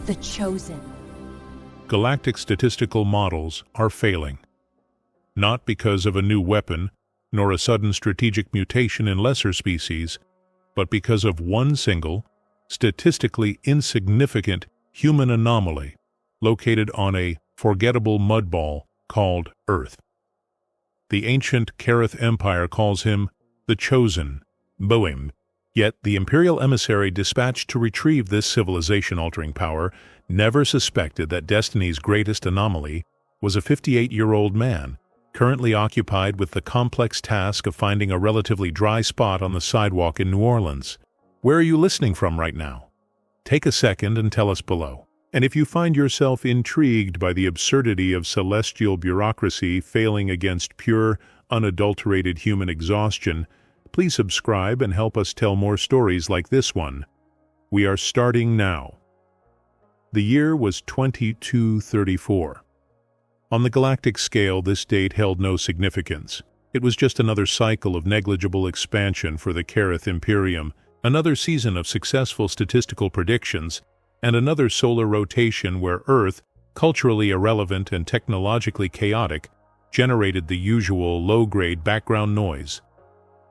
The Chosen. Galactic statistical models are failing. Not because of a new weapon, nor a sudden strategic mutation in lesser species, but because of one single, statistically insignificant human anomaly located on a forgettable mudball called Earth. The ancient Kareth Empire calls him the Chosen, Boim, yet the Imperial emissary dispatched to retrieve this civilization-altering power never suspected that Destiny's greatest anomaly was a 58-year-old man, currently occupied with the complex task of finding a relatively dry spot on the sidewalk in New Orleans. Where are you listening from right now? Take a second and tell us below. And if you find yourself intrigued by the absurdity of celestial bureaucracy failing against pure, unadulterated human exhaustion, please subscribe and help us tell more stories like this one. We are starting now. The year was 2234. On the galactic scale, this date held no significance. It was just another cycle of negligible expansion for the Kareth Imperium, another season of successful statistical predictions, and another solar rotation where Earth, culturally irrelevant and technologically chaotic, generated the usual low-grade background noise.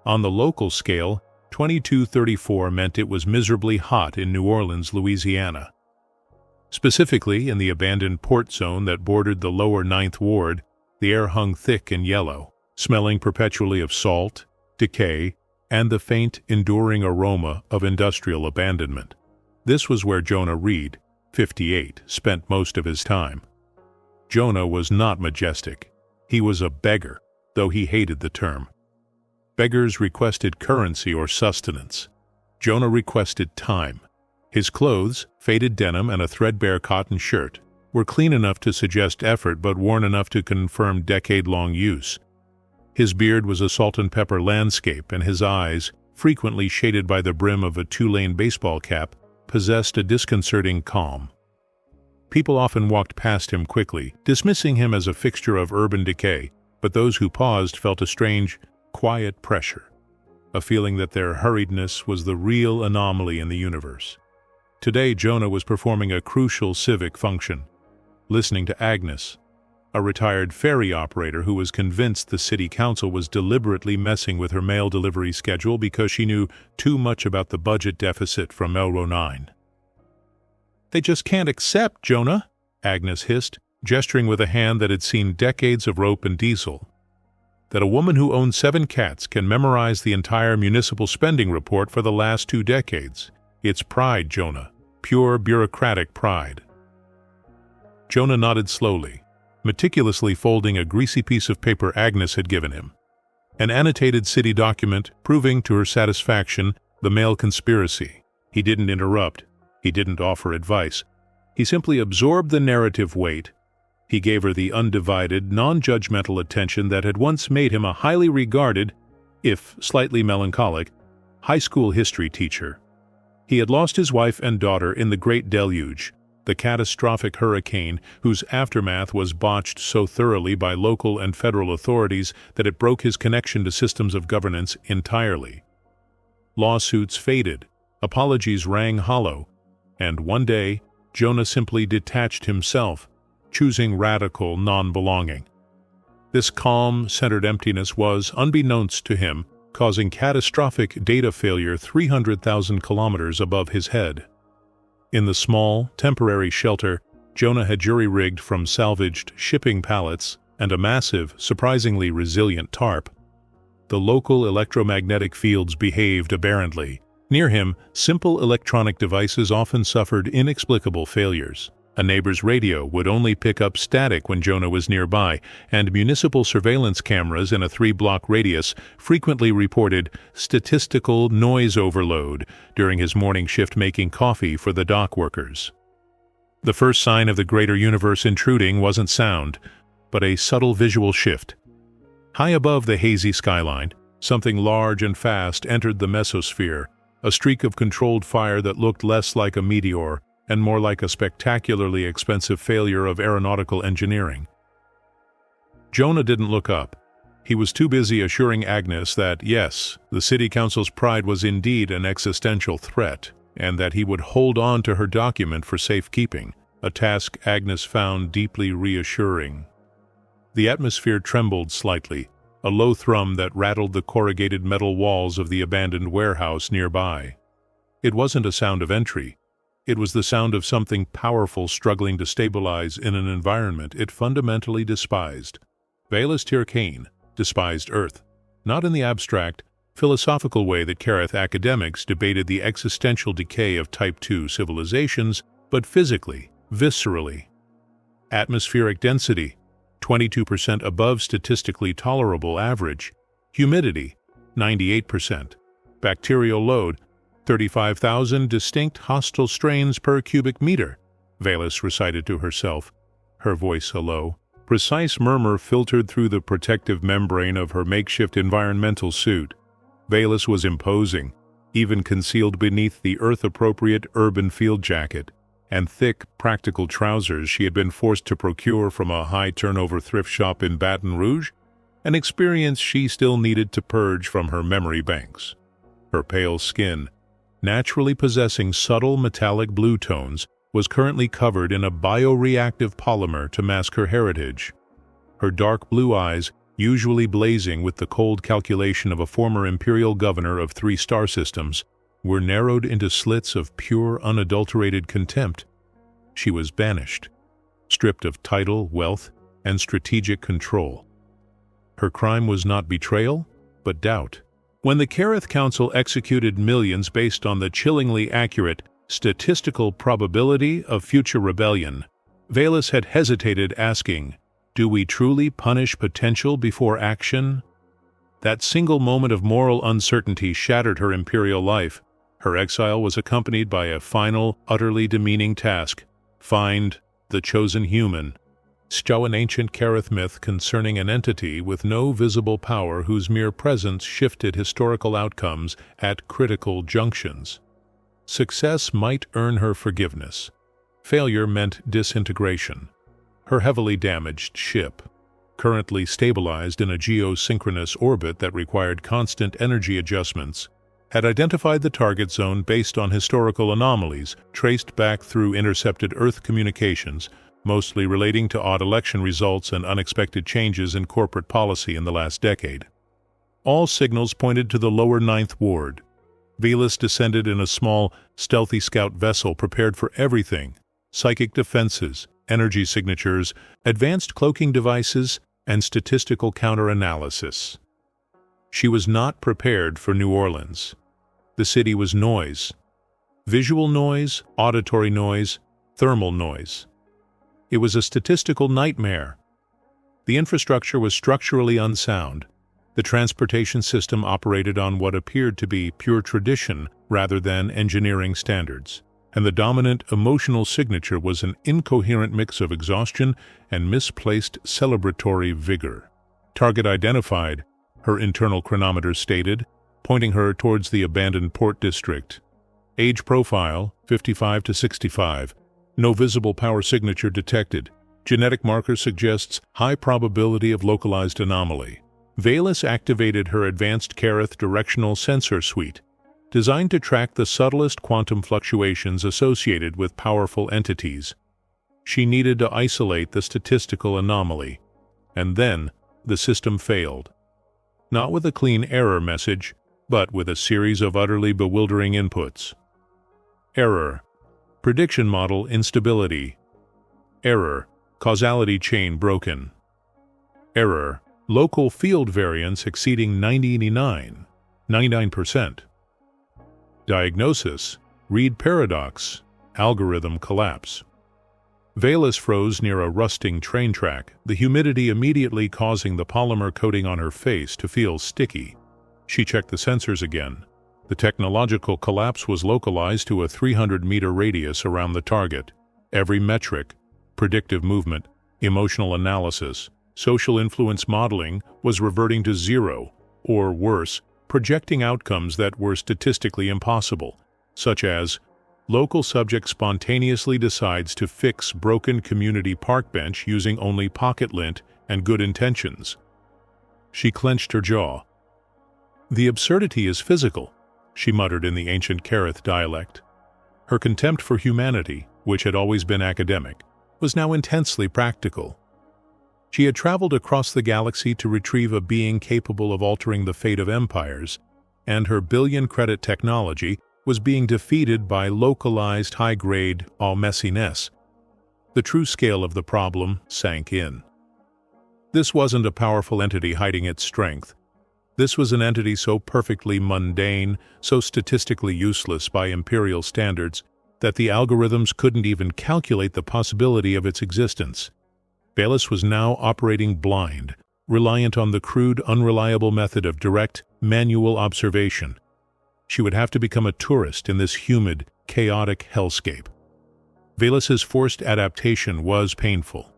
On the local scale, 2234 meant it was miserably hot in New Orleans, Louisiana. Specifically, in the abandoned port zone that bordered the lower Ninth Ward, the air hung thick and yellow, smelling perpetually of salt, decay, and the faint, enduring aroma of industrial abandonment. This was where Jonah Reed, 58, spent most of his time. Jonah was not majestic. He was a beggar, though he hated the term. Beggars requested currency or sustenance. Jonah requested time. His clothes, faded denim and a threadbare cotton shirt, were clean enough to suggest effort but worn enough to confirm decade-long use. His beard was a salt and pepper landscape, and his eyes, frequently shaded by the brim of a two-lane baseball cap, possessed a disconcerting calm. People often walked past him quickly, dismissing him as a fixture of urban decay, but those who paused felt a strange, quiet pressure, a feeling that their hurriedness was the real anomaly in the universe. Today, Jonah was performing a crucial civic function, listening to Agnes, a retired ferry operator who was convinced the city council was deliberately messing with her mail delivery schedule because she knew too much about the budget deficit from Melro 9. "They just can't accept, Jonah," Agnes hissed, gesturing with a hand that had seen decades of rope and diesel. "That a woman who owns 7 cats can memorize the entire municipal spending report for the last 2 decades. It's pride, Jonah. Pure bureaucratic pride." Jonah nodded slowly, meticulously folding a greasy piece of paper Agnes had given him. An annotated city document proving to her satisfaction the mail conspiracy. He didn't interrupt. He didn't offer advice. He simply absorbed the narrative weight. He gave her the undivided, non-judgmental attention that had once made him a highly regarded, if slightly melancholic, high school history teacher. He had lost his wife and daughter in the Great Deluge, the catastrophic hurricane whose aftermath was botched so thoroughly by local and federal authorities that it broke his connection to systems of governance entirely. Lawsuits faded, apologies rang hollow, and one day, Jonah simply detached himself, choosing radical non-belonging. This calm, centered emptiness was, unbeknownst to him, causing catastrophic data failure 300,000 kilometers above his head. In the small, temporary shelter, Jonah had jury-rigged from salvaged shipping pallets and a massive, surprisingly resilient tarp. The local electromagnetic fields behaved aberrantly. Near him, simple electronic devices often suffered inexplicable failures. A neighbor's radio would only pick up static when Jonah was nearby, and municipal surveillance cameras in a 3-block radius frequently reported statistical noise overload during his morning shift making coffee for the dock workers. The first sign of the greater universe intruding wasn't sound, but a subtle visual shift. High above the hazy skyline, something large and fast entered the mesosphere, a streak of controlled fire that looked less like a meteor and more like a spectacularly expensive failure of aeronautical engineering. Jonah didn't look up. He was too busy assuring Agnes that, yes, the city council's pride was indeed an existential threat, and that he would hold on to her document for safekeeping, a task Agnes found deeply reassuring. The atmosphere trembled slightly, a low thrum that rattled the corrugated metal walls of the abandoned warehouse nearby. It wasn't a sound of entry. It was the sound of something powerful struggling to stabilize in an environment it fundamentally despised. Baelish Tirkane despised Earth, not in the abstract, philosophical way that Kareth academics debated the existential decay of Type II civilizations, but physically, viscerally. Atmospheric density, 22% above statistically tolerable average. Humidity, 98%. Bacterial load, 35,000 distinct hostile strains per cubic meter, Baelish recited to herself, her voice a low, precise murmur filtered through the protective membrane of her makeshift environmental suit. Baelish was imposing, even concealed beneath the Earth-appropriate urban field jacket and thick, practical trousers she had been forced to procure from a high-turnover thrift shop in Baton Rouge, an experience she still needed to purge from her memory banks. Her pale skin, naturally possessing subtle metallic blue tones, was currently covered in a bioreactive polymer to mask her heritage. Her dark blue eyes, usually blazing with the cold calculation of a former imperial governor of 3 star systems, were narrowed into slits of pure, unadulterated contempt. She was banished, stripped of title, wealth, and strategic control. Her crime was not betrayal, but doubt. When the Kareth Council executed millions based on the chillingly accurate statistical probability of future rebellion, Baelish had hesitated, asking, "Do we truly punish potential before action?" That single moment of moral uncertainty shattered her imperial life. Her exile was accompanied by a final, utterly demeaning task: find the chosen human. Stow an ancient Kareth myth concerning an entity with no visible power whose mere presence shifted historical outcomes at critical junctions. Success might earn her forgiveness. Failure meant disintegration. Her heavily damaged ship, currently stabilized in a geosynchronous orbit that required constant energy adjustments, had identified the target zone based on historical anomalies traced back through intercepted Earth communications, mostly relating to odd election results and unexpected changes in corporate policy in the last decade. All signals pointed to the lower Ninth Ward. Baelish descended in a small, stealthy scout vessel prepared for everything: psychic defenses, energy signatures, advanced cloaking devices, and statistical counter-analysis. She was not prepared for New Orleans. The city was noise. Visual noise, auditory noise, thermal noise. It was a statistical nightmare. The infrastructure was structurally unsound. The transportation system operated on what appeared to be pure tradition rather than engineering standards, and the dominant emotional signature was an incoherent mix of exhaustion and misplaced celebratory vigor. Target identified, her internal chronometer stated, pointing her towards the abandoned port district. Age profile, 55 to 65. No visible power signature detected. Genetic marker suggests high probability of localized anomaly. Baelish activated her advanced Kareth directional sensor suite, designed to track the subtlest quantum fluctuations associated with powerful entities. She needed to isolate the statistical anomaly. And then, the system failed. Not with a clean error message, but with a series of utterly bewildering inputs. Error. Prediction model instability. Error. Causality chain broken. Error. Local field variance exceeding 99%. Diagnosis. Read paradox. Algorithm collapse. Baelish froze near a rusting train track, the humidity immediately causing the polymer coating on her face to feel sticky. She checked the sensors again. The technological collapse was localized to a 300-meter radius around the target. Every metric, predictive movement, emotional analysis, social influence modeling was reverting to zero, or worse, projecting outcomes that were statistically impossible, such as local subject spontaneously decides to fix broken community park bench using only pocket lint and good intentions. She clenched her jaw. "The absurdity is physical," she muttered in the ancient Kareth dialect. Her contempt for humanity, which had always been academic, was now intensely practical. She had traveled across the galaxy to retrieve a being capable of altering the fate of empires, and her billion-credit technology was being defeated by localized high-grade messiness. The true scale of the problem sank in. This wasn't a powerful entity hiding its strength. This was an entity so perfectly mundane, so statistically useless by Imperial standards, that the algorithms couldn't even calculate the possibility of its existence. Balis was now operating blind, reliant on the crude, unreliable method of direct, manual observation. She would have to become a tourist in this humid, chaotic hellscape. Balis's forced adaptation was painful.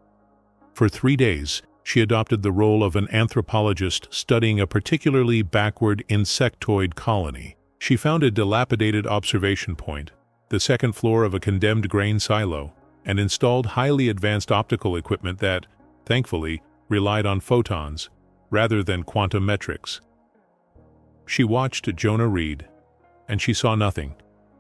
For 3 days, she adopted the role of an anthropologist studying a particularly backward insectoid colony. She found a dilapidated observation point, the second floor of a condemned grain silo, and installed highly advanced optical equipment that, thankfully, relied on photons rather than quantum metrics. She watched Jonah read, and she saw nothing.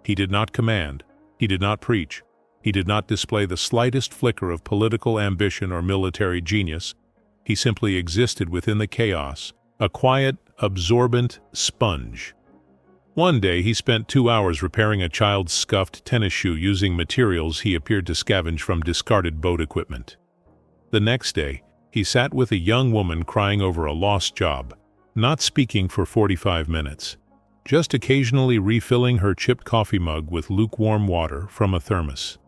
He did not command, he did not preach, he did not display the slightest flicker of political ambition or military genius. He simply existed within the chaos, a quiet, absorbent sponge. One day he spent 2 hours repairing a child's scuffed tennis shoe using materials he appeared to scavenge from discarded boat equipment. The next day, he sat with a young woman crying over a lost job, not speaking for 45 minutes, just occasionally refilling her chipped coffee mug with lukewarm water from a thermos.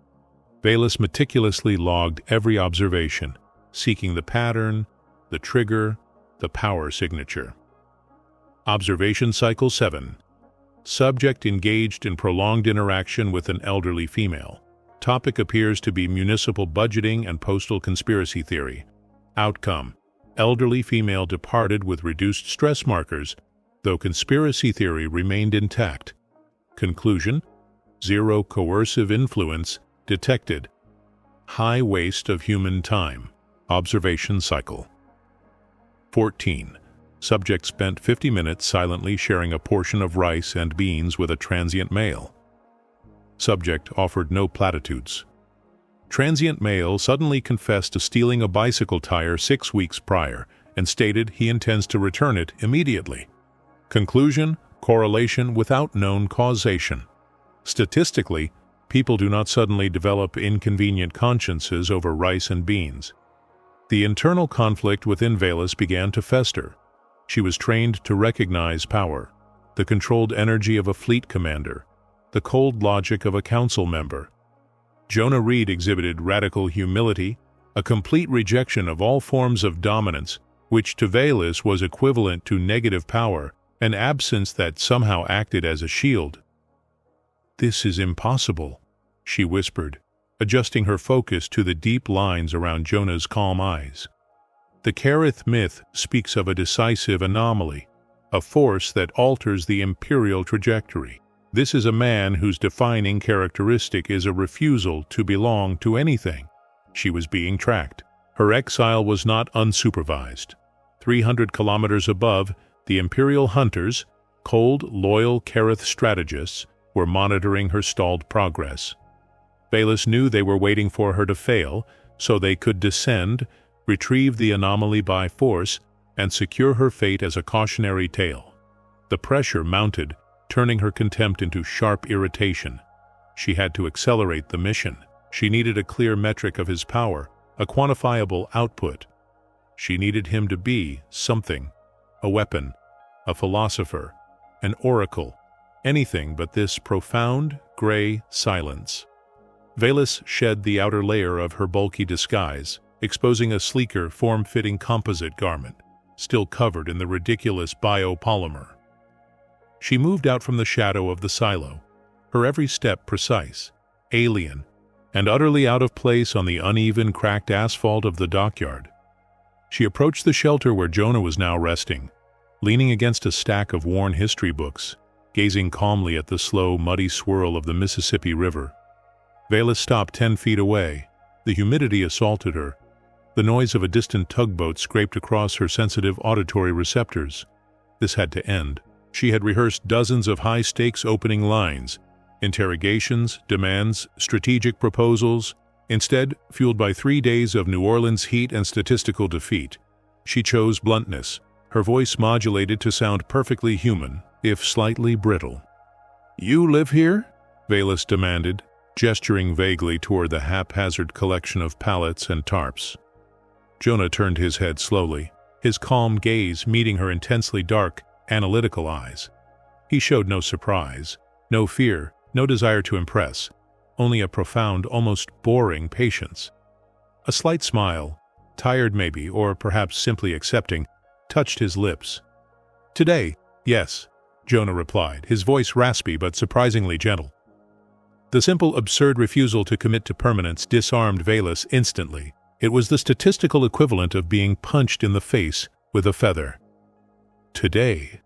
Balis meticulously logged every observation, seeking the pattern, the trigger, the power signature. Observation Cycle 7. Subject engaged in prolonged interaction with an elderly female. Topic appears to be municipal budgeting and postal conspiracy theory. Outcome: elderly female departed with reduced stress markers, though conspiracy theory remained intact. Conclusion: zero coercive influence detected. High waste of human time. Observation cycle. 14. Subject spent 50 minutes silently sharing a portion of rice and beans with a transient male. Subject offered no platitudes. Transient male suddenly confessed to stealing a bicycle tire 6 weeks prior and stated he intends to return it immediately. Conclusion: correlation without known causation. Statistically, people do not suddenly develop inconvenient consciences over rice and beans. The internal conflict within Balis began to fester. She was trained to recognize power, the controlled energy of a fleet commander, the cold logic of a council member. Jonah Reed exhibited radical humility, a complete rejection of all forms of dominance, which to Balis was equivalent to negative power, an absence that somehow acted as a shield. "This is impossible," she whispered, adjusting her focus to the deep lines around Jonah's calm eyes. The Kareth myth speaks of a decisive anomaly, a force that alters the imperial trajectory. This is a man whose defining characteristic is a refusal to belong to anything. She was being tracked. Her exile was not unsupervised. 300 kilometers above, the imperial hunters, cold, loyal Kareth strategists, were monitoring her stalled progress. Balis knew they were waiting for her to fail, so they could descend, retrieve the anomaly by force, and secure her fate as a cautionary tale. The pressure mounted, turning her contempt into sharp irritation. She had to accelerate the mission. She needed a clear metric of his power, a quantifiable output. She needed him to be something, a weapon, a philosopher, an oracle, anything but this profound, gray silence. Balis shed the outer layer of her bulky disguise, exposing a sleeker, form-fitting composite garment, still covered in the ridiculous biopolymer. She moved out from the shadow of the silo, her every step precise, alien, and utterly out of place on the uneven, cracked asphalt of the dockyard. She approached the shelter where Jonah was now resting, leaning against a stack of worn history books, gazing calmly at the slow, muddy swirl of the Mississippi River. Balis stopped 10 feet away. The humidity assaulted her. The noise of a distant tugboat scraped across her sensitive auditory receptors. This had to end. She had rehearsed dozens of high-stakes opening lines, Interrogations, demands, strategic proposals. Instead, fueled by 3 days of New Orleans heat and statistical defeat, she chose bluntness, her voice modulated to sound perfectly human, if slightly brittle. "You live here?" Valus demanded, gesturing vaguely toward the haphazard collection of pallets and tarps. Jonah turned his head slowly, his calm gaze meeting her intensely dark, analytical eyes. He showed no surprise, no fear, no desire to impress, only a profound, almost boring patience. A slight smile, tired maybe, or perhaps simply accepting, touched his lips. "Today, yes," Jonah replied, his voice raspy but surprisingly gentle. The simple, absurd refusal to commit to permanence disarmed Valus instantly. It was the statistical equivalent of being punched in the face with a feather. Today.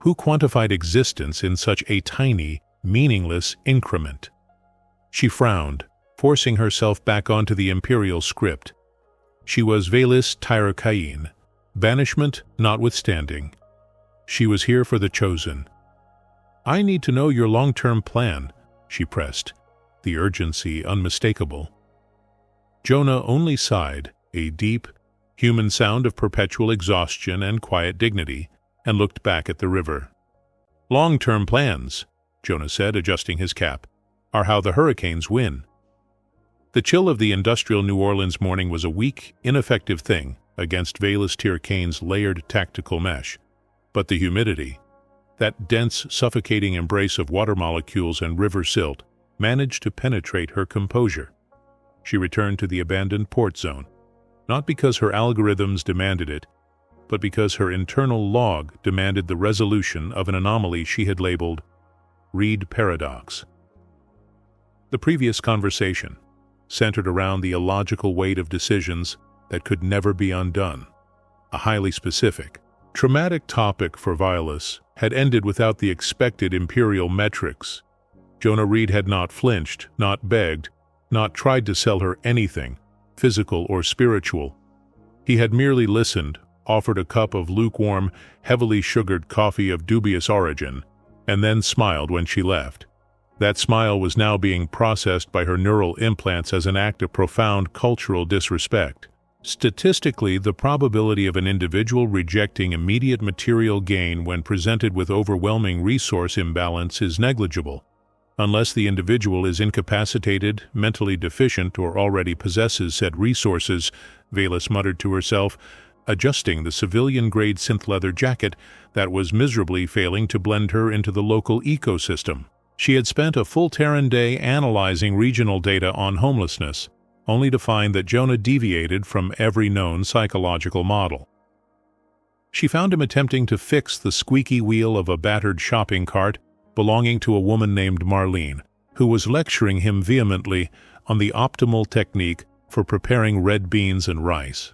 Who quantified existence in such a tiny, meaningless increment? She frowned, forcing herself back onto the Imperial script. She was Valus Tyrakain, banishment notwithstanding. She was here for the chosen. "I need to know your long-term plan," she pressed, the urgency unmistakable. Jonah only sighed, a deep, human sound of perpetual exhaustion and quiet dignity, and looked back at the river. "Long-term plans," Jonah said, adjusting his cap, "are how the hurricanes win." The chill of the industrial New Orleans morning was a weak, ineffective thing against Valus Tyrakain's layered tactical mesh. But the humidity, that dense, suffocating embrace of water molecules and river silt, managed to penetrate her composure. She returned to the abandoned port zone, not because her algorithms demanded it, but because her internal log demanded the resolution of an anomaly she had labeled Reed Paradox. The previous conversation centered around the illogical weight of decisions that could never be undone. A highly specific, traumatic topic for Valus had ended without the expected imperial metrics. Jonah Reed had not flinched, not begged, not tried to sell her anything, physical or spiritual. He had merely listened, offered a cup of lukewarm, heavily sugared coffee of dubious origin, and then smiled when she left. That smile was now being processed by her neural implants as an act of profound cultural disrespect. Statistically, the probability of an individual rejecting immediate material gain when presented with overwhelming resource imbalance is negligible. Unless the individual is incapacitated, mentally deficient, or already possesses said resources, Valus muttered to herself, adjusting the civilian-grade synth leather jacket that was miserably failing to blend her into the local ecosystem. She had spent a full Terran day analyzing regional data on homelessness, only to find that Jonah deviated from every known psychological model. She found him attempting to fix the squeaky wheel of a battered shopping cart belonging to a woman named Marlene, who was lecturing him vehemently on the optimal technique for preparing red beans and rice.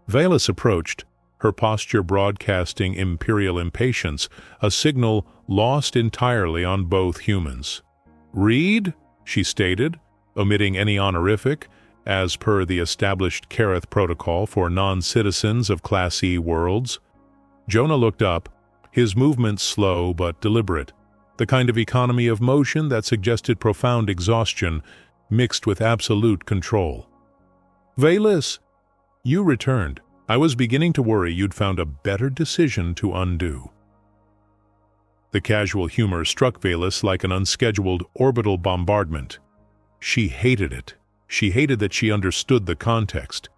Valus approached, her posture broadcasting imperial impatience, a signal lost entirely on both humans. "Reed?" she stated, omitting any honorific, as per the established Kareth protocol for non-citizens of Class E worlds. Jonah looked up, his movements slow but deliberate, the kind of economy of motion that suggested profound exhaustion mixed with absolute control. "Valus, you returned. I was beginning to worry you'd found a better decision to undo." The casual humor struck Valus like an unscheduled orbital bombardment. She hated it. She hated that she understood the context.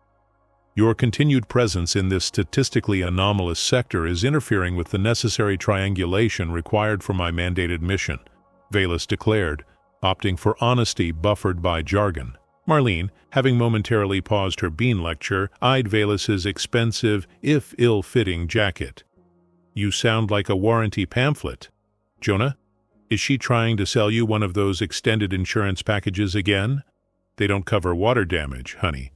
"Your continued presence in this statistically anomalous sector is interfering with the necessary triangulation required for my mandated mission," Valus declared, opting for honesty buffered by jargon. Marlene, having momentarily paused her bean lecture, eyed Valus's expensive, if ill-fitting jacket. "You sound like a warranty pamphlet. Jonah, is she trying to sell you one of those extended insurance packages again? They don't cover water damage, honey."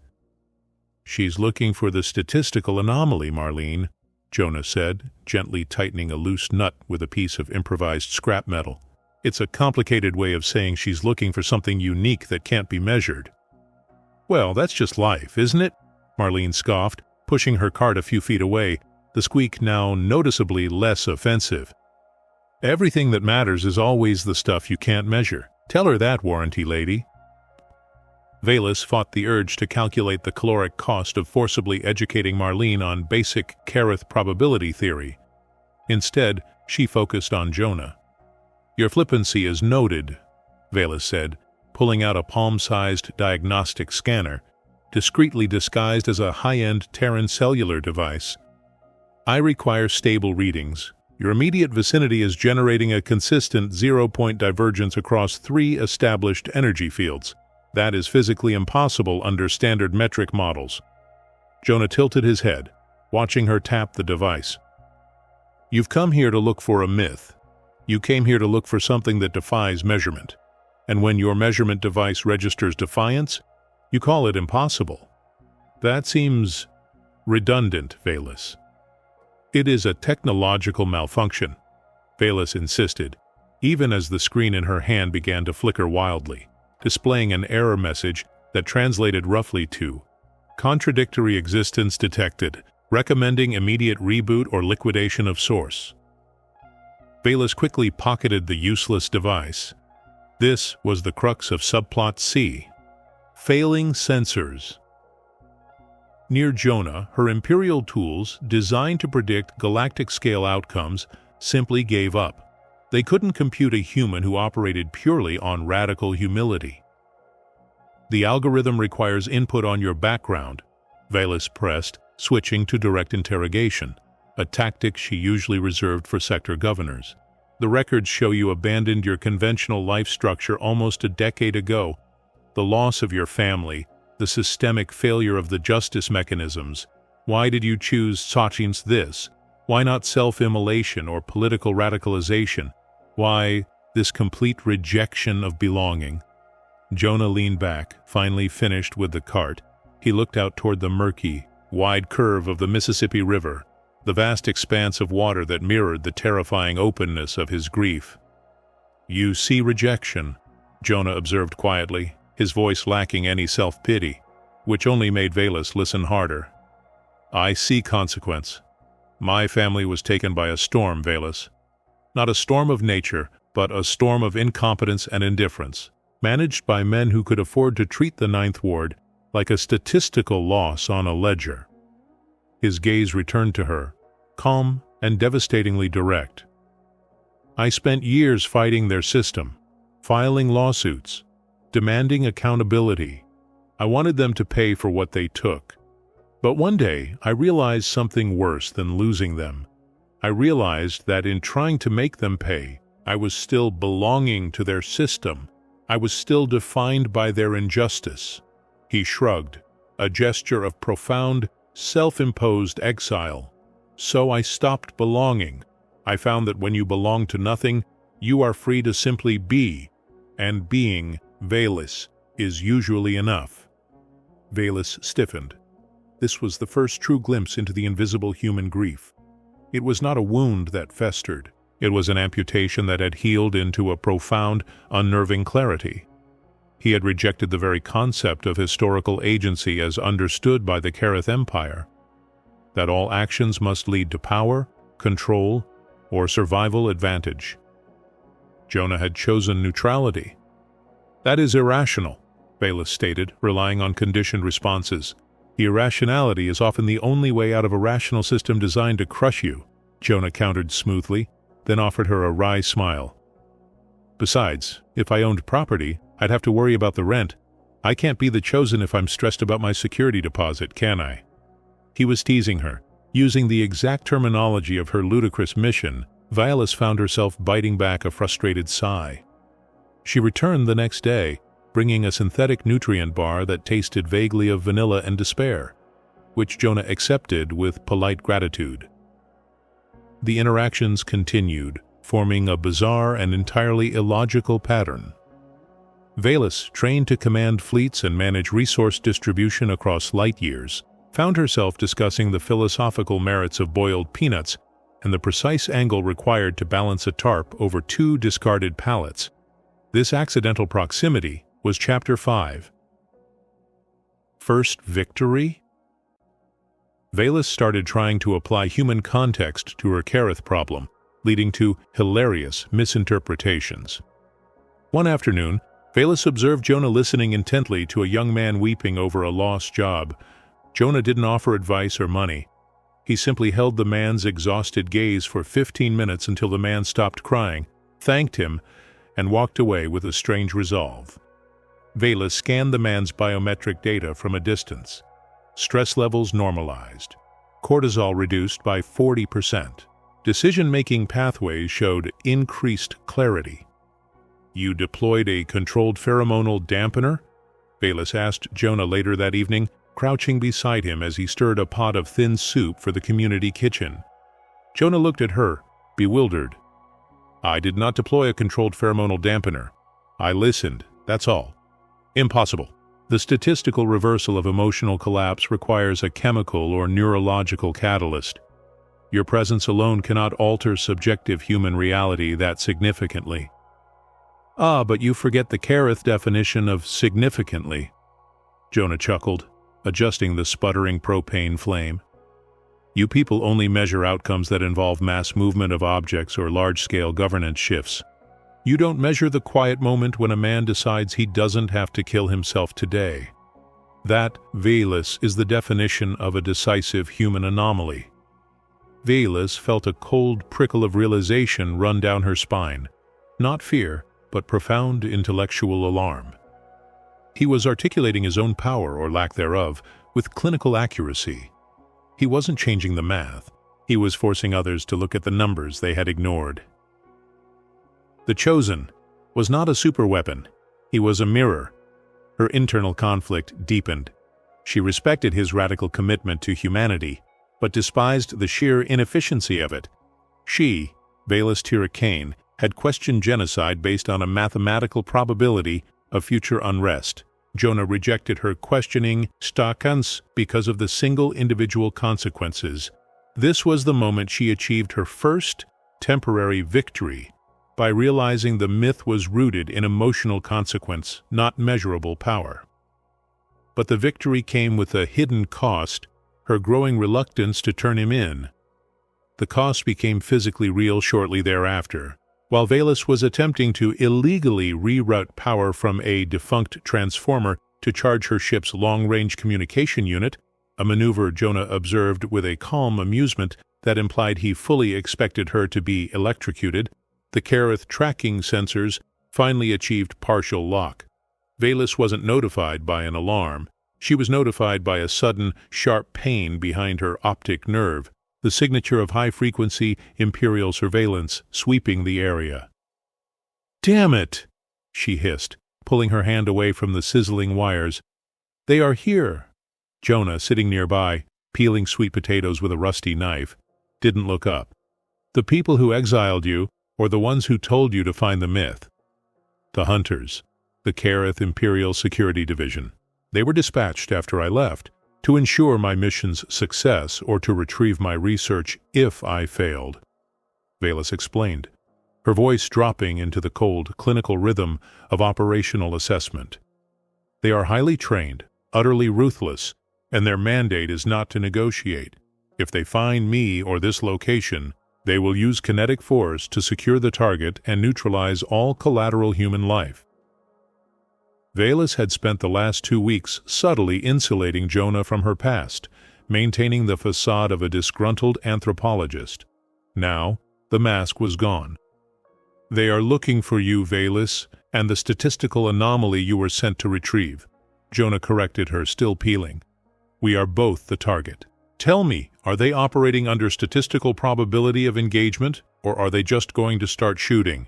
"She's looking for the statistical anomaly, Marlene," Jonah said, gently tightening a loose nut with a piece of improvised scrap metal. "It's a complicated way of saying she's looking for something unique that can't be measured." "Well, that's just life, isn't it?" Marlene scoffed, pushing her cart a few feet away, the squeak now noticeably less offensive. Everything that matters is always the stuff you can't measure. Tell her that, warranty lady. Valus fought the urge to calculate the caloric cost of forcibly educating Marlene on basic Kareth probability theory. Instead, she focused on Jonah. "Your flippancy is noted," Valus said, pulling out a palm-sized diagnostic scanner, discreetly disguised as a high-end Terran cellular device. "I require stable readings. Your immediate vicinity is generating a consistent zero-point divergence across 3 established energy fields. That is physically impossible under standard metric models." Jonah tilted his head, watching her tap the device. "You've come here to look for a myth. You came here to look for something that defies measurement. And when your measurement device registers defiance, you call it impossible. That seems redundant, Valus." "It is a technological malfunction," Valus insisted, even as the screen in her hand began to flicker wildly, displaying an error message that translated roughly to "Contradictory existence detected, recommending immediate reboot or liquidation of source." Valus quickly pocketed the useless device. This was the crux of subplot C: failing sensors. Near Jonah, her Imperial tools, designed to predict galactic-scale outcomes, simply gave up. They couldn't compute a human who operated purely on radical humility. "The algorithm requires input on your background," Valus pressed, switching to direct interrogation, a tactic she usually reserved for sector governors. "The records show you abandoned your conventional life structure almost a decade ago. The loss of your family, the systemic failure of the justice mechanisms. Why did you choose Sachin's this? Why not self-immolation or political radicalization? Why this complete rejection of belonging?" Jonah leaned back, finally finished with the cart. He looked out toward the murky, wide curve of the Mississippi River, the vast expanse of water that mirrored the terrifying openness of his grief. "You see rejection," Jonah observed quietly, his voice lacking any self-pity, which only made Valus listen harder. "I see consequence. My family was taken by a storm, Valus. Not a storm of nature, but a storm of incompetence and indifference, managed by men who could afford to treat the Ninth Ward like a statistical loss on a ledger." His gaze returned to her, calm and devastatingly direct. "I spent years fighting their system, filing lawsuits, demanding accountability. I wanted them to pay for what they took. But one day, I realized something worse than losing them. I realized that in trying to make them pay, I was still belonging to their system. I was still defined by their injustice." He shrugged, a gesture of profound, self-imposed exile. "So I stopped belonging. I found that when you belong to nothing, you are free to simply be, and being, Valus, is usually enough." Valus stiffened. This was the first true glimpse into the invisible human grief. It was not a wound that festered. It was an amputation that had healed into a profound, unnerving clarity. He had rejected the very concept of historical agency as understood by the Kareth Empire, that all actions must lead to power, control, or survival advantage. Jonah had chosen neutrality. "That is irrational," Valus stated, relying on conditioned responses. "Irrationality is often the only way out of a rational system designed to crush you," Jonah countered smoothly, then offered her a wry smile. "Besides, if I owned property, I'd have to worry about the rent. I can't be the chosen if I'm stressed about my security deposit, can I?" He was teasing her. Using the exact terminology of her ludicrous mission, Valus found herself biting back a frustrated sigh. She returned the next day, bringing a synthetic nutrient bar that tasted vaguely of vanilla and despair, which Jonah accepted with polite gratitude. The interactions continued, forming a bizarre and entirely illogical pattern. Valus, trained to command fleets and manage resource distribution across light years, found herself discussing the philosophical merits of boiled peanuts and the precise angle required to balance a tarp over 2 discarded pallets. This accidental proximity was Chapter 5. First victory? Valus started trying to apply human context to her Kareth problem, leading to hilarious misinterpretations. One afternoon, Valus observed Jonah listening intently to a young man weeping over a lost job. Jonah didn't offer advice or money. He simply held the man's exhausted gaze for 15 minutes until the man stopped crying, thanked him, and walked away with a strange resolve. Valus scanned the man's biometric data from a distance. Stress levels normalized. Cortisol reduced by 40%. Decision-making pathways showed increased clarity. "You deployed a controlled pheromonal dampener?" Valus asked Jonah later that evening, crouching beside him as he stirred a pot of thin soup for the community kitchen. Jonah looked at her, bewildered. "I did not deploy a controlled pheromonal dampener. I listened, that's all." "Impossible. The statistical reversal of emotional collapse requires a chemical or neurological catalyst. Your presence alone cannot alter subjective human reality that significantly." "Ah, but you forget the Kareth definition of significantly." Jonah chuckled, adjusting the sputtering propane flame. "You people only measure outcomes that involve mass movement of objects or large-scale governance shifts. You don't measure the quiet moment when a man decides he doesn't have to kill himself today. That, Valus, is the definition of a decisive human anomaly." Valus felt a cold prickle of realization run down her spine. Not fear, but profound intellectual alarm. He was articulating his own power, or lack thereof, with clinical accuracy. He wasn't changing the math. He was forcing others to look at the numbers they had ignored. The Chosen was not a superweapon. He was a mirror. Her internal conflict deepened. She respected his radical commitment to humanity, but despised the sheer inefficiency of it. She, Valus Tiricane, had questioned genocide based on a mathematical probability of future unrest. Jonah rejected her questioning Stakans because of the single individual consequences. This was the moment she achieved her first temporary victory, by realizing the myth was rooted in emotional consequence, not measurable power. But the victory came with a hidden cost, her growing reluctance to turn him in. The cost became physically real shortly thereafter. While Valus was attempting to illegally reroute power from a defunct transformer to charge her ship's long-range communication unit, a maneuver Jonah observed with a calm amusement that implied he fully expected her to be electrocuted, the Kareth tracking sensors finally achieved partial lock. Valus wasn't notified by an alarm. She was notified by a sudden, sharp pain behind her optic nerve, the signature of high-frequency Imperial surveillance sweeping the area. "Damn it!" she hissed, pulling her hand away from the sizzling wires. "They are here." Jonah, sitting nearby, peeling sweet potatoes with a rusty knife, didn't look up. "The people who exiled you, or the ones who told you to find the myth?" "The hunters, the Kareth Imperial Security Division. They were dispatched after I left, to ensure my mission's success or to retrieve my research if I failed," Valus explained, her voice dropping into the cold, clinical rhythm of operational assessment. "They are highly trained, utterly ruthless, and their mandate is not to negotiate. If they find me or this location, they will use kinetic force to secure the target and neutralize all collateral human life." Valus had spent the last 2 weeks subtly insulating Jonah from her past, maintaining the facade of a disgruntled anthropologist. Now, the mask was gone. "They are looking for you, Valus, and the statistical anomaly you were sent to retrieve," Jonah corrected her, still peeling. "We are both the target. Tell me, are they operating under statistical probability of engagement, or are they just going to start shooting?"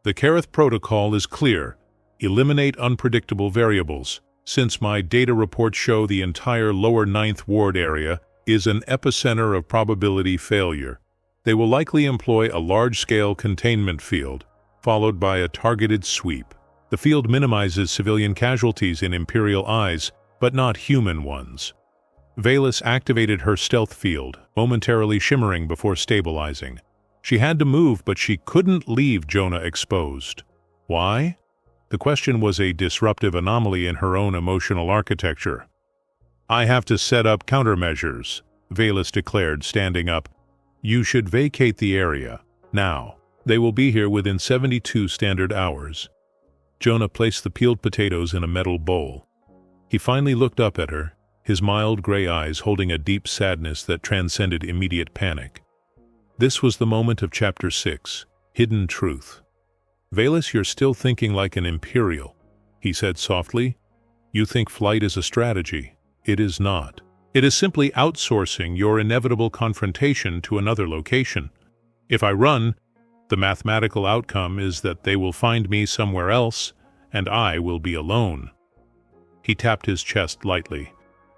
"The Kareth protocol is clear. Eliminate unpredictable variables. Since my data reports show the entire lower 9th Ward area is an epicenter of probability failure, they will likely employ a large-scale containment field, followed by a targeted sweep. The field minimizes civilian casualties in Imperial eyes, but not human ones." Valus activated her stealth field, momentarily shimmering before stabilizing. She had to move, but she couldn't leave Jonah exposed. Why? The question was a disruptive anomaly in her own emotional architecture. "I have to set up countermeasures," Valus declared, standing up. You should vacate the area, now. They will be here within 72 standard hours. Jonah placed the peeled potatoes in a metal bowl. He finally looked up at her, his mild gray eyes holding a deep sadness that transcended immediate panic. This was the moment of Chapter 6, Hidden Truth. "Valus, you're still thinking like an Imperial," he said softly. "You think flight is a strategy. It is not. It is simply outsourcing your inevitable confrontation to another location. If I run, the mathematical outcome is that they will find me somewhere else, and I will be alone." He tapped his chest lightly.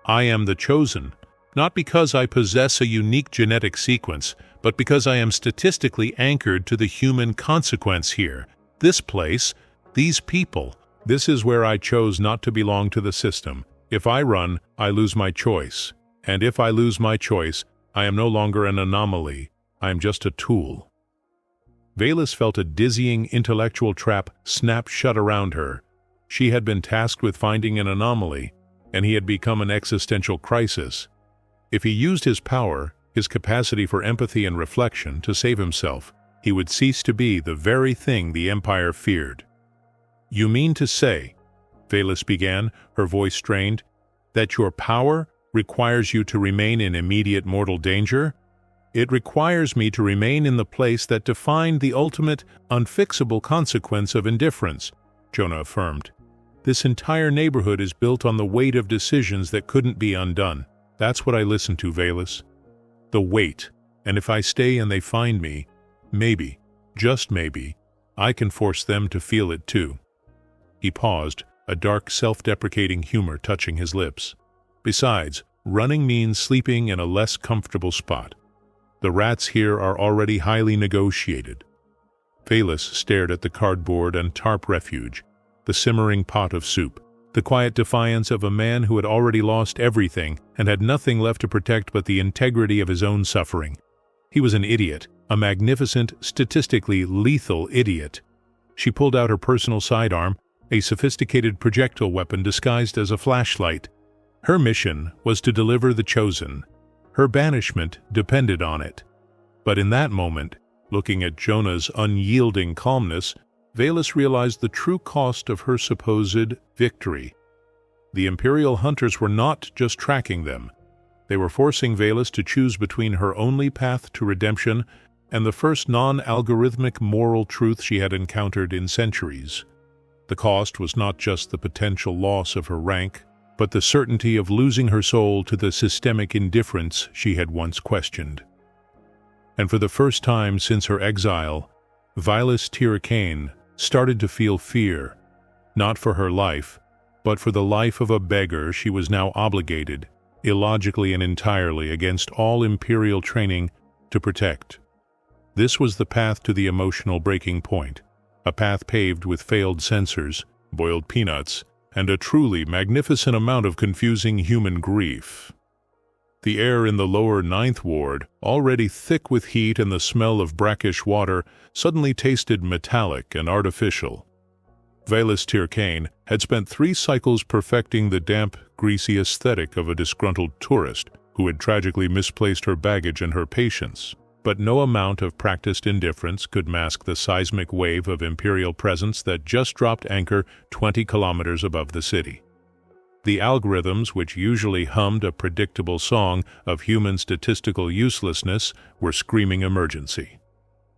"I am the chosen, not because I possess a unique genetic sequence, but because I am statistically anchored to the human consequence here. This place, these people, this is where I chose not to belong to the system. If I run, I lose my choice. And if I lose my choice, I am no longer an anomaly. I am just a tool." Valus felt a dizzying intellectual trap snap shut around her. She had been tasked with finding an anomaly, and he had become an existential crisis. If he used his power, his capacity for empathy and reflection, to save himself, he would cease to be the very thing the Empire feared. "You mean to say," Valus began, her voice strained, "that your power requires you to remain in immediate mortal danger? It requires me to remain in the place that defined the ultimate, unfixable consequence of indifference," Jonah affirmed. "This entire neighborhood is built on the weight of decisions that couldn't be undone. That's what I listen to, Valus. The weight, and if I stay and they find me, maybe, just maybe, I can force them to feel it too." He paused, a dark self-deprecating humor touching his lips. "Besides, running means sleeping in a less comfortable spot. The rats here are already highly negotiated." Valus stared at the cardboard and tarp refuge, the simmering pot of soup, the quiet defiance of a man who had already lost everything and had nothing left to protect but the integrity of his own suffering. He was an idiot, a magnificent, statistically lethal idiot. She pulled out her personal sidearm, a sophisticated projectile weapon disguised as a flashlight. Her mission was to deliver the chosen. Her banishment depended on it. But in that moment, looking at Jonah's unyielding calmness, Valus realized the true cost of her supposed victory. The Imperial hunters were not just tracking them. They were forcing Valus to choose between her only path to redemption and the first non-algorithmic moral truth she had encountered in centuries. The cost was not just the potential loss of her rank, but the certainty of losing her soul to the systemic indifference she had once questioned. And for the first time since her exile, Valus Tirakain started to feel fear, not for her life, but for the life of a beggar she was now obligated, illogically and entirely against all Imperial training, to protect. This was the path to the emotional breaking point, a path paved with failed sensors, boiled peanuts, and a truly magnificent amount of confusing human grief. The air in the lower 9th Ward, already thick with heat and the smell of brackish water, suddenly tasted metallic and artificial. Valus Tirakain had spent 3 cycles perfecting the damp, greasy aesthetic of a disgruntled tourist who had tragically misplaced her baggage and her patience. But no amount of practiced indifference could mask the seismic wave of Imperial presence that just dropped anchor 20 kilometers above the city. The algorithms, which usually hummed a predictable song of human statistical uselessness, were screaming emergency.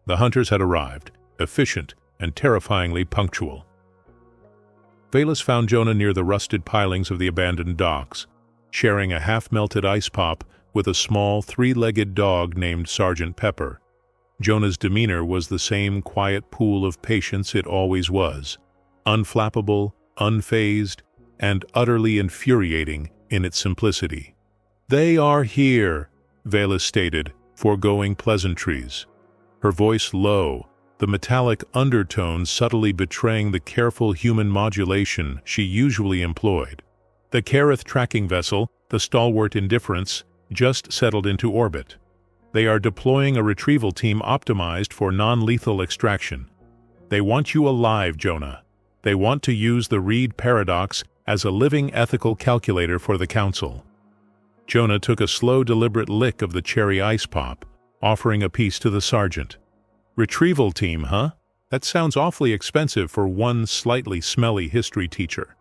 The hunters had arrived, efficient and terrifyingly punctual. Valus found Jonah near the rusted pilings of the abandoned docks, sharing a half-melted ice pop with a small 3-legged dog named Sergeant Pepper. Jonah's demeanor was the same quiet pool of patience it always was, unflappable, unfazed, and utterly infuriating in its simplicity. "They are here," Valus stated, foregoing pleasantries. Her voice low, the metallic undertone subtly betraying the careful human modulation she usually employed. The Kareth tracking vessel, the stalwart Indifference, just settled into orbit. They are deploying a retrieval team optimized for non-lethal extraction. They want you alive, Jonah. They want to use the Reed paradox as a living ethical calculator for the Council. Jonah took a slow, deliberate lick of the cherry ice pop, offering a piece to the sergeant. Retrieval team, huh? That sounds awfully expensive for one slightly smelly history teacher.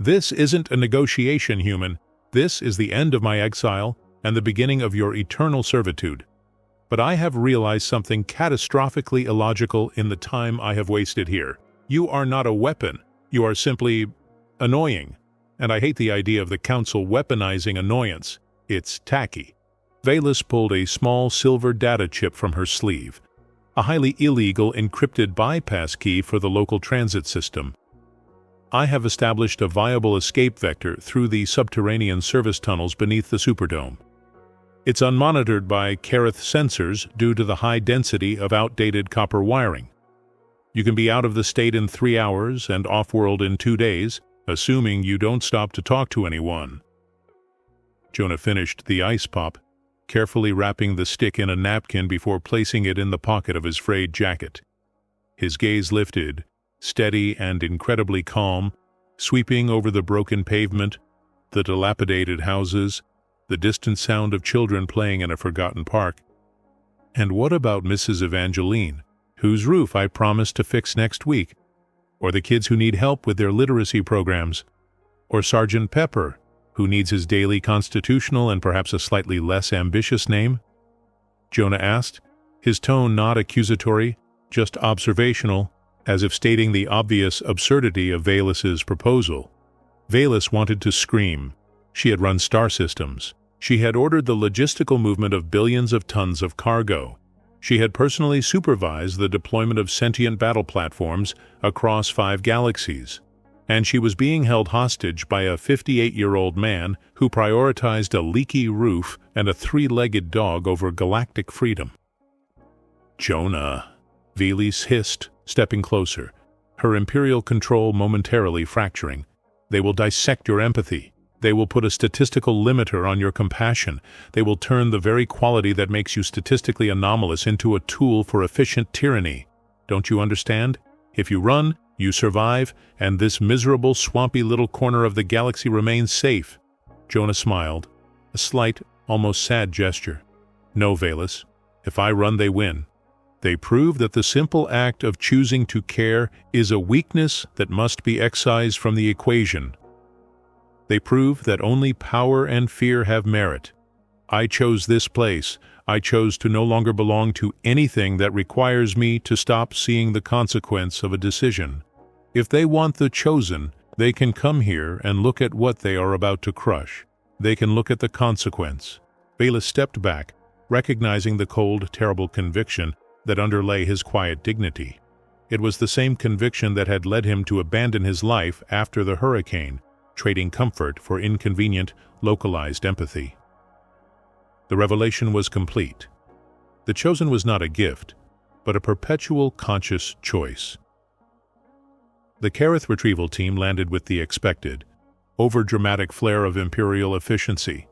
This isn't a negotiation, human. This is the end of my exile and the beginning of your eternal servitude. But I have realized something catastrophically illogical in the time I have wasted here. You are not a weapon. You are simply annoying. And I hate the idea of the Council weaponizing annoyance. It's tacky. Valus pulled a small silver data chip from her sleeve, a highly illegal encrypted bypass key for the local transit system. I have established a viable escape vector through the subterranean service tunnels beneath the Superdome. It's unmonitored by Kareth sensors due to the high density of outdated copper wiring. You can be out of the state in 3 hours and off-world in 2 days, assuming you don't stop to talk to anyone. Jonah finished the ice pop, carefully wrapping the stick in a napkin before placing it in the pocket of his frayed jacket. His gaze lifted, steady and incredibly calm, sweeping over the broken pavement, the dilapidated houses, the distant sound of children playing in a forgotten park. And what about Mrs. Evangeline, whose roof I promised to fix next week? Or the kids who need help with their literacy programs? Or Sergeant Pepper, who needs his daily constitutional and perhaps a slightly less ambitious name? Jonah asked, his tone not accusatory, just observational, as if stating the obvious absurdity of Valus's proposal. Valus wanted to scream. She had run star systems. She had ordered the logistical movement of billions of tons of cargo. She had personally supervised the deployment of sentient battle platforms across 5 galaxies. And she was being held hostage by a 58-year-old man who prioritized a leaky roof and a 3-legged dog over galactic freedom. Jonah, Valus hissed, stepping closer, her imperial control momentarily fracturing. They will dissect your empathy. They will put a statistical limiter on your compassion. They will turn the very quality that makes you statistically anomalous into a tool for efficient tyranny. Don't you understand? If you run, you survive, and this miserable, swampy little corner of the galaxy remains safe. Jonah smiled, a slight, almost sad gesture. No, Valus. If I run, they win. They prove that the simple act of choosing to care is a weakness that must be excised from the equation. They prove that only power and fear have merit. I chose this place. I chose to no longer belong to anything that requires me to stop seeing the consequence of a decision. If they want the chosen, they can come here and look at what they are about to crush. They can look at the consequence. Valus stepped back, recognizing the cold, terrible conviction that underlay his quiet dignity. It was the same conviction that had led him to abandon his life after the hurricane, trading comfort for inconvenient, localized empathy. The revelation was complete. The chosen was not a gift, but a perpetual conscious choice. The Kareth retrieval team landed with the expected, over-dramatic flair of imperial efficiency.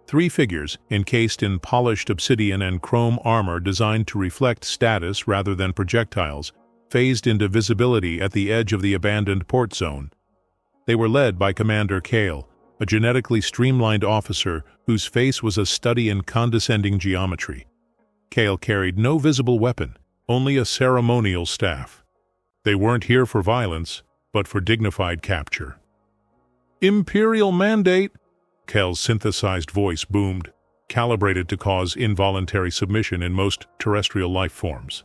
3 figures, encased in polished obsidian and chrome armor designed to reflect status rather than projectiles, phased into visibility at the edge of the abandoned port zone. They were led by Commander Kale, a genetically streamlined officer whose face was a study in condescending geometry. Kale carried no visible weapon, only a ceremonial staff. They weren't here for violence, but for dignified capture. "Imperial mandate!" Kale's synthesized voice boomed, calibrated to cause involuntary submission in most terrestrial life forms.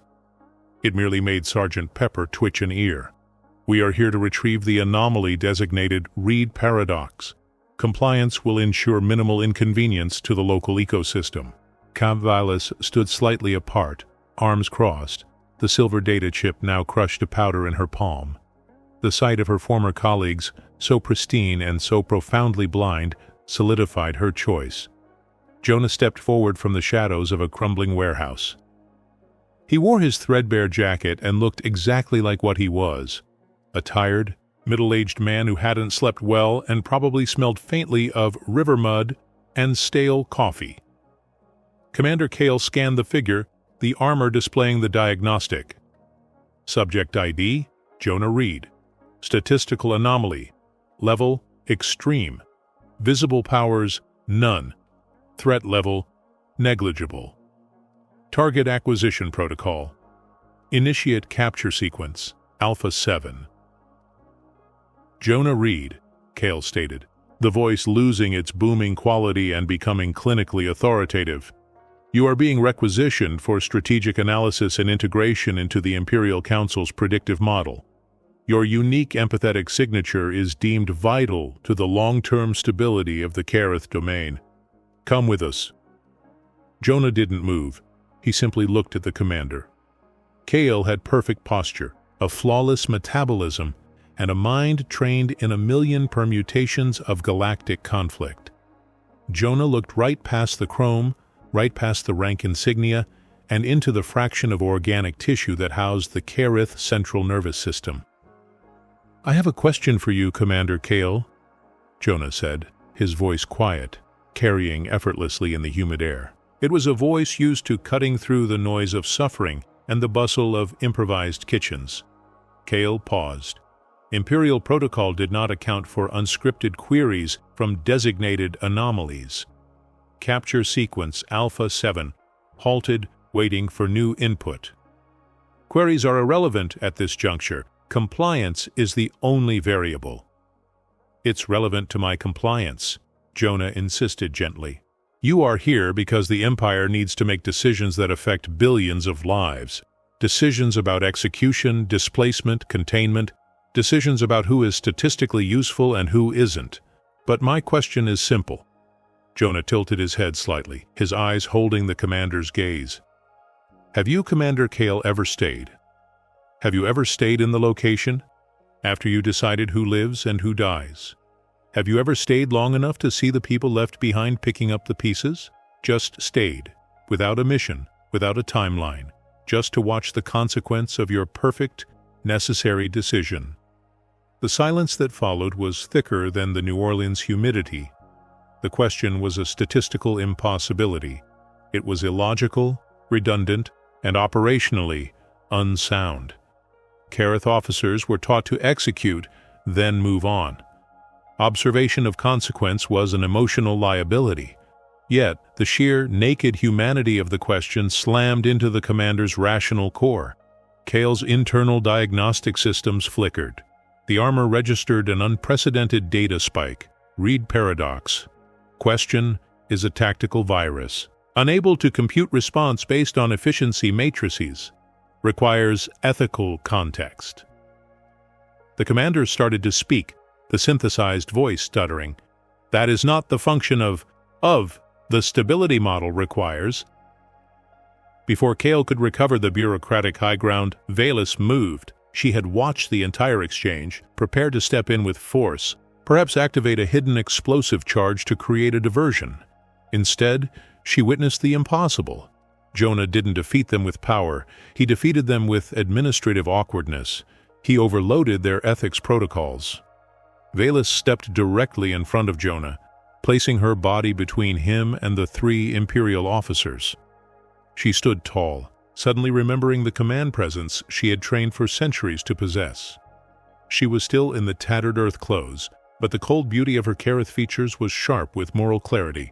It merely made Sergeant Pepper twitch an ear. "We are here to retrieve the anomaly designated Reed Paradox. Compliance will ensure minimal inconvenience to the local ecosystem." Valus stood slightly apart, arms crossed, the silver data chip now crushed to powder in her palm. The sight of her former colleagues, so pristine and so profoundly blind, solidified her choice. Jonah stepped forward from the shadows of a crumbling warehouse. He wore his threadbare jacket and looked exactly like what he was, a tired, middle-aged man who hadn't slept well and probably smelled faintly of river mud and stale coffee. Commander Kale scanned the figure, the armor displaying the diagnostic. Subject ID, Jonah Reed. Statistical anomaly. Level, extreme. Visible powers, none. Threat level, negligible. Target Acquisition Protocol. Initiate Capture Sequence, Alpha 7. Jonah Reed, Kale stated, the voice losing its booming quality and becoming clinically authoritative. You are being requisitioned for strategic analysis and integration into the Imperial Council's predictive model. Your unique empathetic signature is deemed vital to the long-term stability of the Kareth domain. Come with us. Jonah didn't move. He simply looked at the commander. Kale had perfect posture, a flawless metabolism, and a mind trained in a million permutations of galactic conflict. Jonah looked right past the chrome, right past the rank insignia, and into the fraction of organic tissue that housed the Kareth central nervous system. I have a question for you, Commander Kale, Jonah said, his voice quiet, carrying effortlessly in the humid air. It was a voice used to cutting through the noise of suffering and the bustle of improvised kitchens. Kale paused. Imperial protocol did not account for unscripted queries from designated anomalies. Capture sequence Alpha 7, halted, waiting for new input. Queries are irrelevant at this juncture. Compliance is the only variable. It's relevant to my compliance, Jonah insisted gently. You are here because the Empire needs to make decisions that affect billions of lives. Decisions about execution, displacement, containment, decisions about who is statistically useful and who isn't. But my question is simple. Jonah tilted his head slightly, his eyes holding the commander's gaze. Have you, Commander Kale, ever stayed? Have you ever stayed in the location, after you decided who lives and who dies? Have you ever stayed long enough to see the people left behind picking up the pieces? Just stayed, without a mission, without a timeline, just to watch the consequence of your perfect, necessary decision. The silence that followed was thicker than the New Orleans humidity. The question was a statistical impossibility. It was illogical, redundant, and operationally unsound. Kareth officers were taught to execute, then move on. Observation of consequence was an emotional liability. Yet, the sheer, naked humanity of the question slammed into the commander's rational core. Kale's internal diagnostic systems flickered. The armor registered an unprecedented data spike. Read paradox. Question is a tactical virus. Unable to compute response based on efficiency matrices. Requires ethical context. The commander started to speak, the synthesized voice stuttering. That is not the function of the stability model requires. Before Kale could recover the bureaucratic high ground, Valis moved. She had watched the entire exchange, prepared to step in with force, perhaps activate a hidden explosive charge to create a diversion. Instead, she witnessed the impossible. Jonah didn't defeat them with power, he defeated them with administrative awkwardness. He overloaded their ethics protocols. Valis stepped directly in front of Jonah, placing her body between him and the 3 Imperial officers. She stood tall, suddenly remembering the command presence she had trained for centuries to possess. She was still in the tattered Earth clothes, but the cold beauty of her Kareth features was sharp with moral clarity.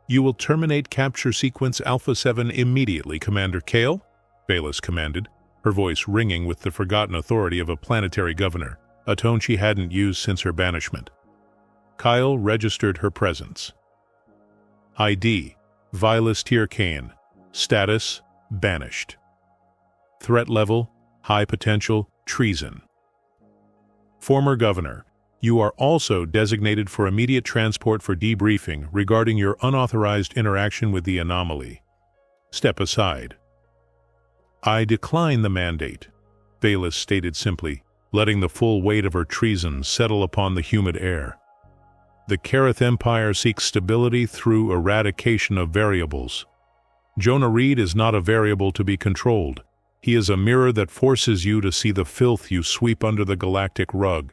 You will terminate capture sequence Alpha 7 immediately, Commander Kale, Valis commanded, her voice ringing with the forgotten authority of a planetary governor, a tone she hadn't used since her banishment. Kyle registered her presence. ID, Vilas Tiercain. Status, banished. Threat level, high potential, treason. Former Governor, you are also designated for immediate transport for debriefing regarding your unauthorized interaction with the anomaly. Step aside. I decline the mandate, Valis stated simply, letting the full weight of her treason settle upon the humid air. The Kareth Empire seeks stability through eradication of variables. Jonah Reed is not a variable to be controlled. He is a mirror that forces you to see the filth you sweep under the galactic rug.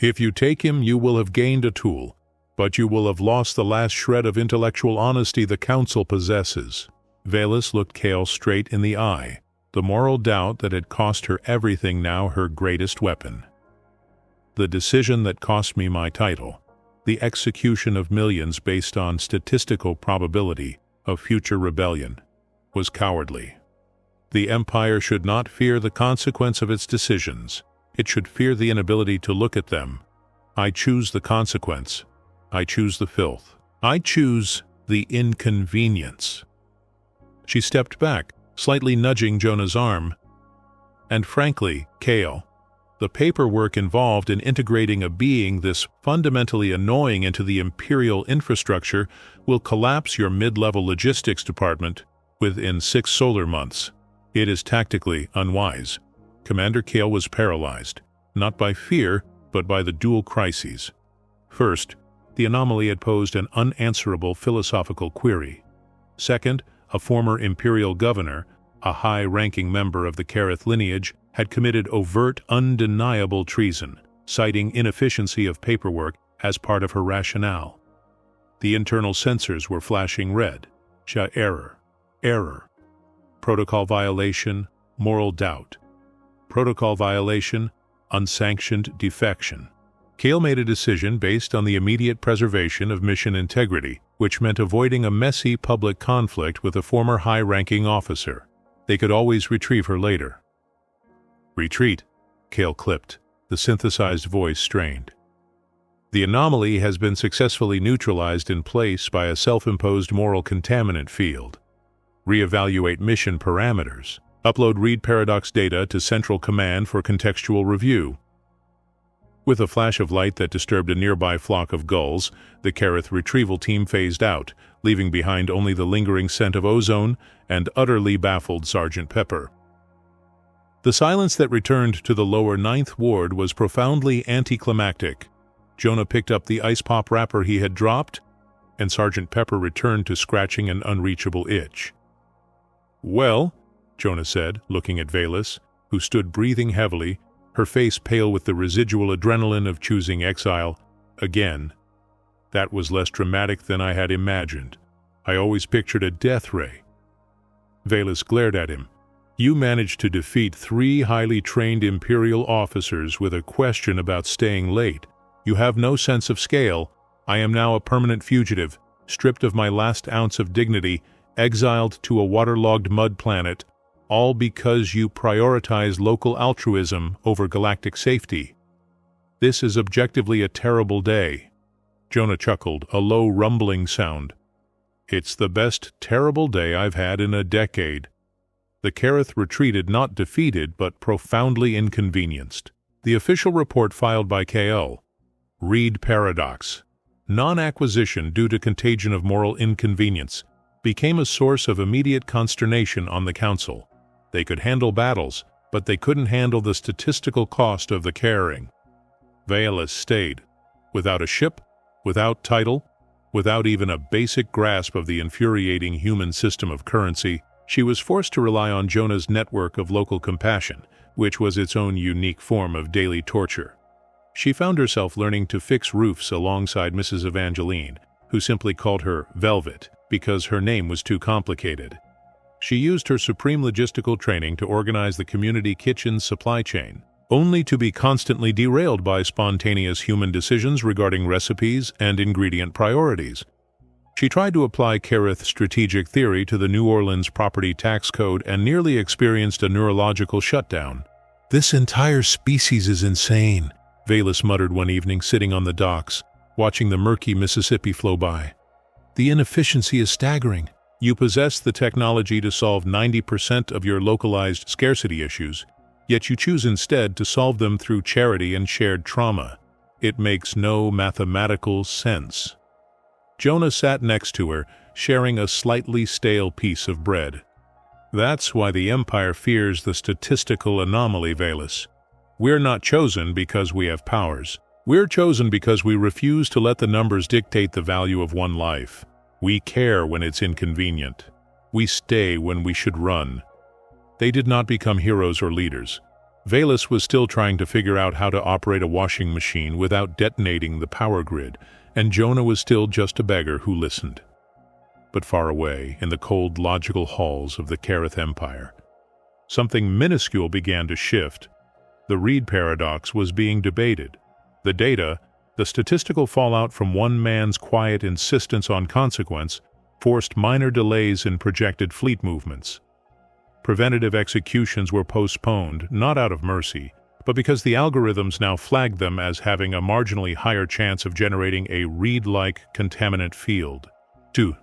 If you take him, you will have gained a tool, but you will have lost the last shred of intellectual honesty the Council possesses. Valis looked Kale straight in the eye, the moral doubt that had cost her everything now her greatest weapon. The decision that cost me my title, the execution of millions based on statistical probability of future rebellion. was cowardly. The Empire should not fear the consequence of its decisions. It should fear the inability to look at them. I choose the consequence. I choose the filth. I choose the inconvenience. She stepped back, slightly nudging Jonah's arm. And frankly, Kale, the paperwork involved in integrating a being this fundamentally annoying into the Imperial infrastructure will collapse your mid-level logistics department within 6 solar months. It is tactically unwise. Commander Kale was paralyzed, not by fear, but by the dual crises. First, the anomaly had posed an unanswerable philosophical query. Second, a former Imperial governor, a high-ranking member of the Kareth lineage, had committed overt, undeniable treason, citing inefficiency of paperwork as part of her rationale. The internal sensors were flashing red. Error. Error. Protocol violation, moral doubt. Protocol violation, unsanctioned defection. Kale made a decision based on the immediate preservation of mission integrity, which meant avoiding a messy public conflict with a former high-ranking officer. They could always retrieve her later. Retreat, Kale clipped, the synthesized voice strained. The anomaly has been successfully neutralized in place by a self-imposed moral contaminant field. Reevaluate mission parameters. Upload read paradox data to Central Command for contextual review. With a flash of light that disturbed a nearby flock of gulls, the Kareth retrieval team phased out, leaving behind only the lingering scent of ozone and utterly baffled Sergeant Pepper. The silence that returned to the lower 9th Ward was profoundly anticlimactic. Jonah picked up the ice pop wrapper he had dropped, and Sergeant Pepper returned to scratching an unreachable itch. "Well," Jonah said, looking at Velas, who stood breathing heavily, her face pale with the residual adrenaline of choosing exile, again. That was less dramatic than I had imagined. I always pictured a death ray. Velas glared at him. "You managed to defeat 3 highly trained Imperial officers with a question about staying late. You have no sense of scale. I am now a permanent fugitive, stripped of my last ounce of dignity, exiled to a waterlogged mud planet, all because you prioritize local altruism over galactic safety. This is objectively a terrible day." Jonah chuckled, a low rumbling sound. "It's the best terrible day I've had in a decade." The Kareth retreated not defeated, but profoundly inconvenienced. The official report filed by KL. Read paradox. Non-acquisition due to contagion of moral inconvenience became a source of immediate consternation on the Council. They could handle battles, but they couldn't handle the statistical cost of the carrying. Velas stayed, without a ship, without title, without even a basic grasp of the infuriating human system of currency. She was forced to rely on Jonah's network of local compassion, which was its own unique form of daily torture. She found herself learning to fix roofs alongside Mrs. Evangeline, who simply called her Velvet because her name was too complicated. She used her supreme logistical training to organize the community kitchen's supply chain, only to be constantly derailed by spontaneous human decisions regarding recipes and ingredient priorities. She tried to apply Kareth strategic theory to the New Orleans property tax code and nearly experienced a neurological shutdown. "This entire species is insane," Velas muttered one evening sitting on the docks, watching the murky Mississippi flow by. "The inefficiency is staggering. You possess the technology to solve 90% of your localized scarcity issues, yet you choose instead to solve them through charity and shared trauma. It makes no mathematical sense." Jonah sat next to her, sharing a slightly stale piece of bread. "That's why the Empire fears the statistical anomaly, Velas. We're not chosen because we have powers. We're chosen because we refuse to let the numbers dictate the value of one life. We care when it's inconvenient. We stay when we should run." They did not become heroes or leaders. Velas was still trying to figure out how to operate a washing machine without detonating the power grid, and Jonah was still just a beggar who listened. But far away, in the cold, logical halls of the Kareth Empire, something minuscule began to shift. The Reed paradox was being debated. The data, the statistical fallout from one man's quiet insistence on consequence, forced minor delays in projected fleet movements. Preventative executions were postponed, not out of mercy, but because the algorithms now flagged them as having a marginally higher chance of generating a reed-like contaminant field. 2.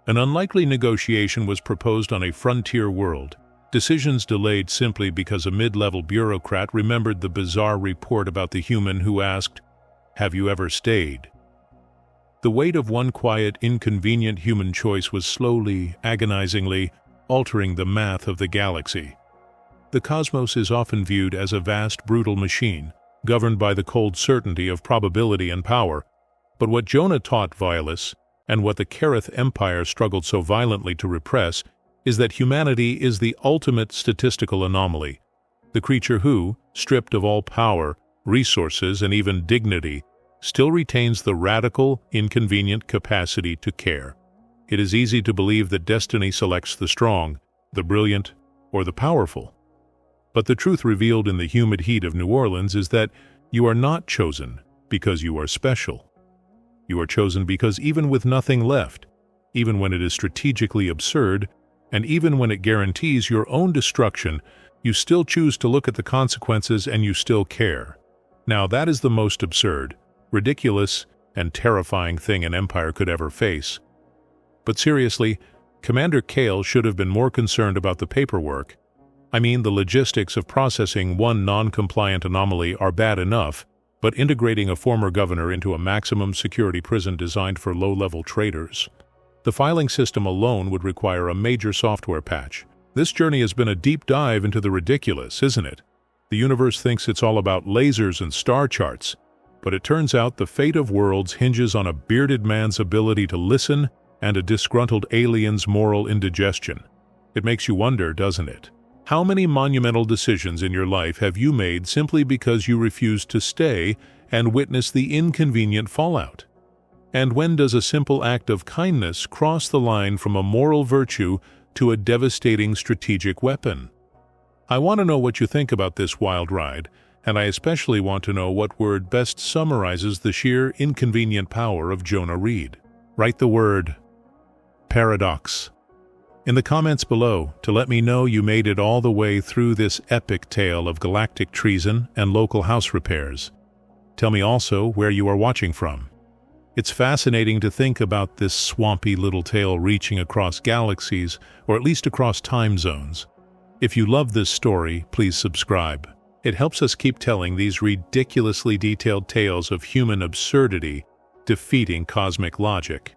An unlikely negotiation was proposed on a frontier world. Decisions delayed simply because a mid-level bureaucrat remembered the bizarre report about the human who asked, "Have you ever stayed?" The weight of one quiet, inconvenient human choice was slowly, agonizingly, altering the math of the galaxy. The cosmos is often viewed as a vast, brutal machine, governed by the cold certainty of probability and power. But what Jonah taught Violus, and what the Kareth Empire struggled so violently to repress, is that humanity is the ultimate statistical anomaly, the creature who, stripped of all power, resources, and even dignity, still retains the radical, inconvenient capacity to care. It is easy to believe that destiny selects the strong, the brilliant, or the powerful. But the truth revealed in the humid heat of New Orleans is that you are not chosen because you are special. You are chosen because even with nothing left, even when it is strategically absurd, and even when it guarantees your own destruction, you still choose to look at the consequences and you still care. Now that is the most absurd, ridiculous, and terrifying thing an empire could ever face. But seriously, Commander Kale should have been more concerned about the paperwork. I mean, the logistics of processing one non-compliant anomaly are bad enough, but integrating a former governor into a maximum security prison designed for low-level traders. The filing system alone would require a major software patch. This journey has been a deep dive into the ridiculous, isn't it? The universe thinks it's all about lasers and star charts, but it turns out the fate of worlds hinges on a bearded man's ability to listen and a disgruntled alien's moral indigestion. It makes you wonder, doesn't it? How many monumental decisions in your life have you made simply because you refused to stay and witness the inconvenient fallout? And when does a simple act of kindness cross the line from a moral virtue to a devastating strategic weapon? I want to know what you think about this wild ride, and I especially want to know what word best summarizes the sheer inconvenient power of Jonah Reed. Write the word paradox in the comments below to let me know you made it all the way through this epic tale of galactic treason and local house repairs. Tell me also where you are watching from. It's fascinating to think about this swampy little tale reaching across galaxies, or at least across time zones. If you love this story, please subscribe. It helps us keep telling these ridiculously detailed tales of human absurdity defeating cosmic logic.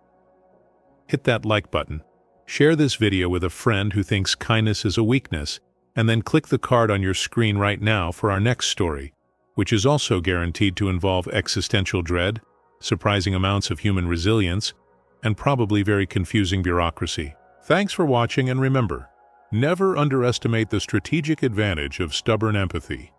Hit that like button, share this video with a friend who thinks kindness is a weakness, and then click the card on your screen right now for our next story, which is also guaranteed to involve existential dread, surprising amounts of human resilience, and probably very confusing bureaucracy. Thanks for watching, and remember, never underestimate the strategic advantage of stubborn empathy.